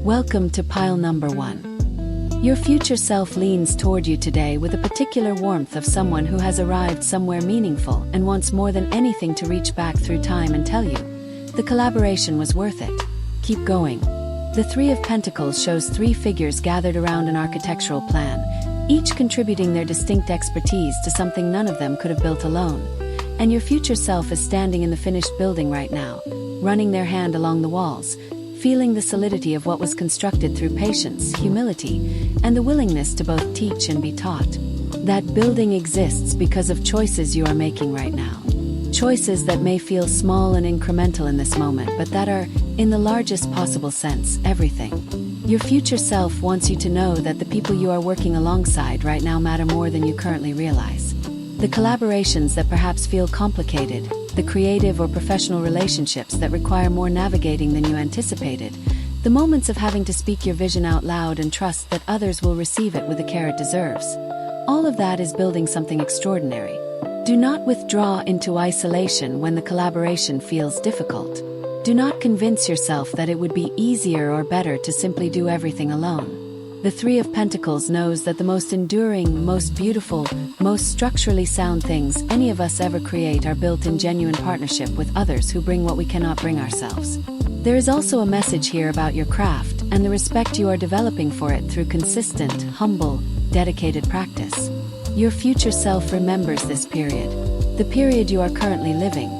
Welcome to pile number 1. Your future self leans toward you today with a particular warmth of someone who has arrived somewhere meaningful and wants more than anything to reach back through time and tell you, the collaboration was worth it. Keep going. The Three of Pentacles shows 3 figures gathered around an architectural plan, each contributing their distinct expertise to something none of them could have built alone. And your future self is standing in the finished building right now, running their hand along the walls, feeling the solidity of what was constructed through patience, humility, and the willingness to both teach and be taught. That building exists because of choices you are making right now. Choices that may feel small and incremental in this moment, but that are, in the largest possible sense, everything. Your future self wants you to know that the people you are working alongside right now matter more than you currently realize. The collaborations that perhaps feel complicated, the creative or professional relationships that require more navigating than you anticipated, the moments of having to speak your vision out loud and trust that others will receive it with the care it deserves. All of that is building something extraordinary. Do not withdraw into isolation when the collaboration feels difficult. Do not convince yourself that it would be easier or better to simply do everything alone. The Three of Pentacles knows that the most enduring, most beautiful, most structurally sound things any of us ever create are built in genuine partnership with others who bring what we cannot bring ourselves. There is also a message here about your craft and the respect you are developing for it through consistent, humble, dedicated practice. Your future self remembers this period, the period you are currently living,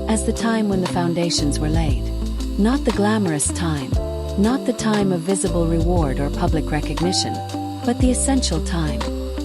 as the time when the foundations were laid. Not the glamorous time, not the time of visible reward or public recognition, but the essential time.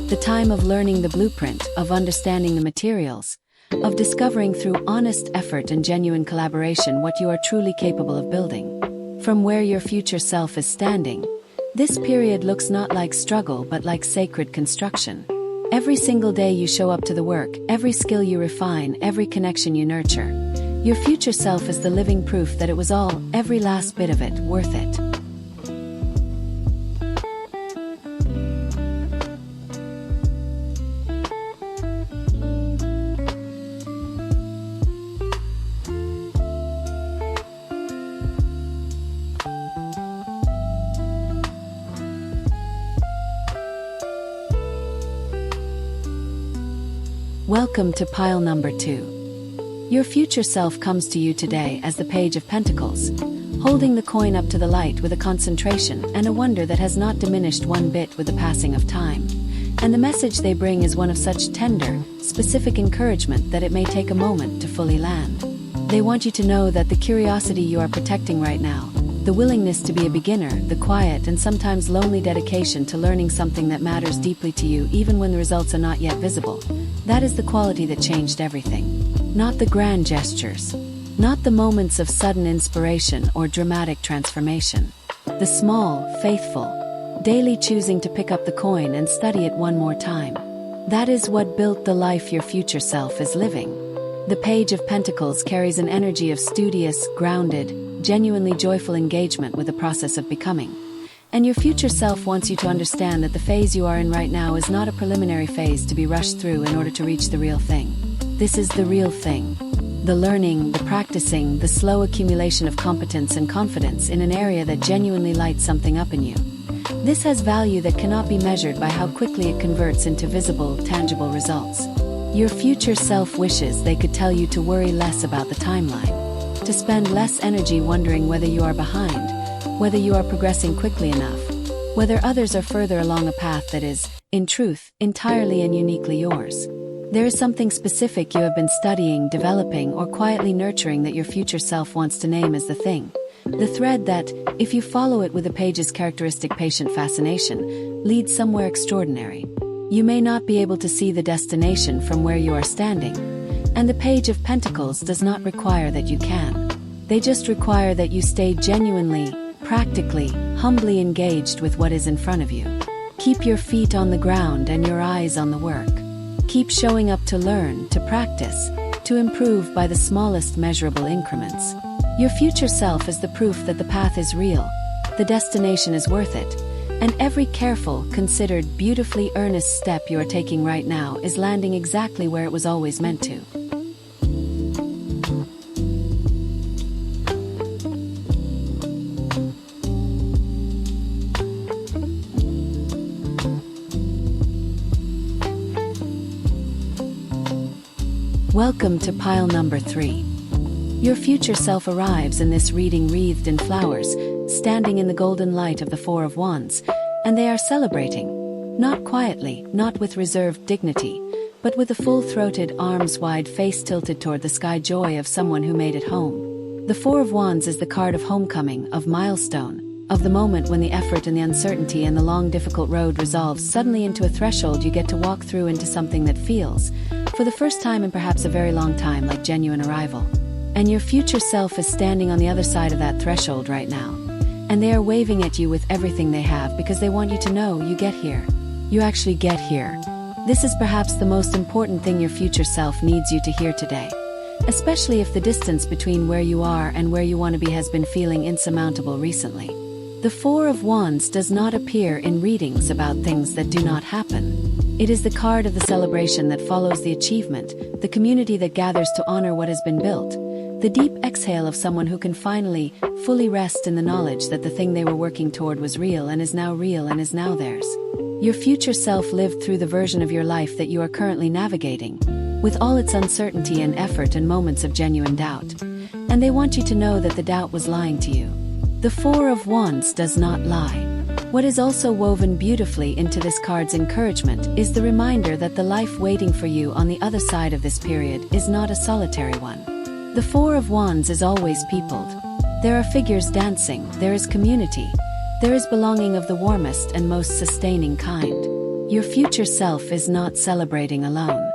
The time of learning the blueprint, of understanding the materials, of discovering through honest effort and genuine collaboration what you are truly capable of building. From where your future self is standing, this period looks not like struggle but like sacred construction. Every single day you show up to the work, every skill you refine, every connection you nurture. Your future self is the living proof that it was all, every last bit of it, worth it. Welcome to pile number 2. Your future self comes to you today as the Page of Pentacles, holding the coin up to the light with a concentration and a wonder that has not diminished one bit with the passing of time. And the message they bring is one of such tender, specific encouragement that it may take a moment to fully land. They want you to know that the curiosity you are protecting right now, the willingness to be a beginner, the quiet and sometimes lonely dedication to learning something that matters deeply to you even when the results are not yet visible, that is the quality that changed everything. Not the grand gestures, not the moments of sudden inspiration or dramatic transformation. The small, faithful, daily choosing to pick up the coin and study it one more time. That is what built the life your future self is living. The Page of Pentacles carries an energy of studious, grounded, genuinely joyful engagement with the process of becoming. And your future self wants you to understand that the phase you are in right now is not a preliminary phase to be rushed through in order to reach the real thing. This is the real thing. The learning, the practicing, the slow accumulation of competence and confidence in an area that genuinely lights something up in you. This has value that cannot be measured by how quickly it converts into visible, tangible results. Your future self wishes they could tell you to worry less about the timeline, to spend less energy wondering whether you are behind, whether you are progressing quickly enough, whether others are further along a path that is, in truth, entirely and uniquely yours. There is something specific you have been studying, developing, or quietly nurturing that your future self wants to name as the thing. The thread that, if you follow it with the Page's characteristic patient fascination, leads somewhere extraordinary. You may not be able to see the destination from where you are standing, and the Page of Pentacles does not require that you can. They just require that you stay genuinely, practically, humbly engaged with what is in front of you. Keep your feet on the ground and your eyes on the work. Keep showing up to learn, to practice, to improve by the smallest measurable increments. Your future self is the proof that the path is real, the destination is worth it, and every careful, considered, beautifully earnest step you are taking right now is landing exactly where it was always meant to. Welcome to pile number 3. Your future self arrives in this reading wreathed in flowers, standing in the golden light of the Four of Wands, and they are celebrating. Not quietly, not with reserved dignity, but with a full-throated, arms-wide face tilted toward the sky joy of someone who made it home. The Four of Wands is the card of homecoming, of milestone, of the moment when the effort and the uncertainty and the long difficult road resolves suddenly into a threshold you get to walk through into something that feels, for the first time in perhaps a very long time, like genuine arrival. And your future self is standing on the other side of that threshold right now. And they are waving at you with everything they have because they want you to know you get here. You actually get here. This is perhaps the most important thing your future self needs you to hear today. Especially if the distance between where you are and where you want to be has been feeling insurmountable recently. The Four of Wands does not appear in readings about things that do not happen. It is the card of the celebration that follows the achievement, the community that gathers to honor what has been built, the deep exhale of someone who can finally, fully rest in the knowledge that the thing they were working toward was real and is now theirs. Your future self lived through the version of your life that you are currently navigating, with all its uncertainty and effort and moments of genuine doubt. And they want you to know that the doubt was lying to you. The Four of Wands does not lie. What is also woven beautifully into this card's encouragement is the reminder that the life waiting for you on the other side of this period is not a solitary one. The Four of Wands is always peopled. There are figures dancing, there is community, there is belonging of the warmest and most sustaining kind. Your future self is not celebrating alone.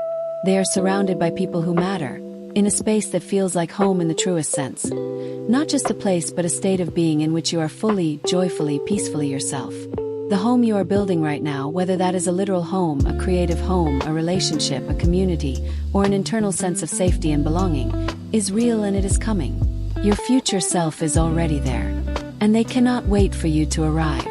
They are surrounded by people who matter, in a space that feels like home in the truest sense. Not just a place but a state of being in which you are fully, joyfully, peacefully yourself. The home you are building right now, whether that is a literal home, a creative home, a relationship, a community, or an internal sense of safety and belonging, is real and it is coming. Your future self is already there. And they cannot wait for you to arrive.